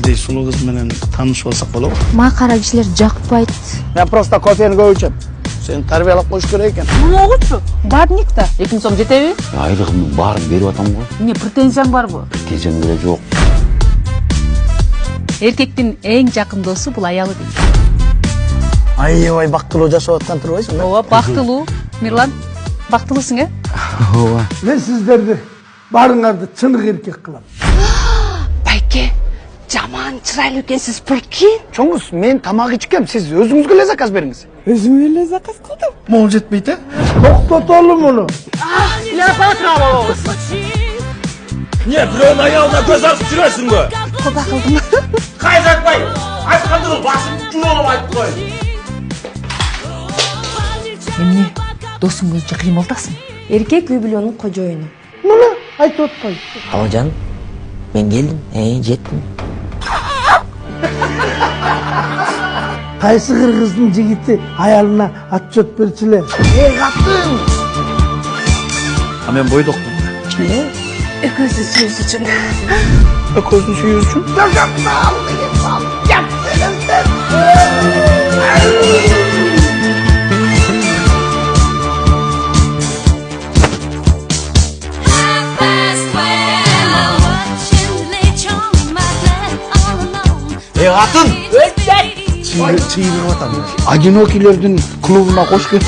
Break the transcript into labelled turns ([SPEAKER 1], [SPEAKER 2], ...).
[SPEAKER 1] сиздей сулуу кыз менен таанышып алсак болобу?
[SPEAKER 2] Мага кара кишилер жакпайт.
[SPEAKER 1] Мен просто кофени көп ичем. Сени тарбиялап коюш керек экен.
[SPEAKER 3] Могучу? Барник да. 2000 сом жетеби?
[SPEAKER 4] Айлыгымдын баарын берип атам го.
[SPEAKER 3] Эмне претензияң барбы?
[SPEAKER 4] Претензиям деле жок.
[SPEAKER 3] Эркектин эң жакын досу бул аялы дейт.
[SPEAKER 1] Аябай бактылуу жашап аткан турбайсың да?
[SPEAKER 3] Ооба, бактылуу. Мирлан, бактылуусуң, э?
[SPEAKER 4] Ооба.
[SPEAKER 5] Мен сиздерди баарыңарды чынык эркек кылам.
[SPEAKER 6] Байке, жаман чырайлуу экенсиз, прикинь.
[SPEAKER 1] Чоңуз, мен тамак ичкем, сиз өзүңүзгө эле заказ бериңиз.
[SPEAKER 5] Өзүмө эле заказ кылдым.
[SPEAKER 1] Могул жетпейт, э?
[SPEAKER 5] Токтотолу муну.
[SPEAKER 7] Не, бирөөнүн аялына көз асып жүрөсүң бө?
[SPEAKER 2] Тоба кылдым.
[SPEAKER 7] Кайзакпай, айткандыр башым жуулап айтып кой.
[SPEAKER 3] Эмне? Досуң көзүнчө кыймылдасың.
[SPEAKER 2] Эркек үй бүлөнүн кожоюну.
[SPEAKER 5] Муну айтып аткой.
[SPEAKER 8] Амажан, мен келдим, жеттим.
[SPEAKER 5] Кайсы кыргыздын жигити аялына отчет берчиле. Катын!
[SPEAKER 1] А мен бойдокмун.
[SPEAKER 6] Экөөсү сүйүш үчүн.
[SPEAKER 1] Көздүн сүйүүсү үчүн.
[SPEAKER 7] Катын!
[SPEAKER 1] Чыйырып атам. Одинокийлердин клубуна кош келип.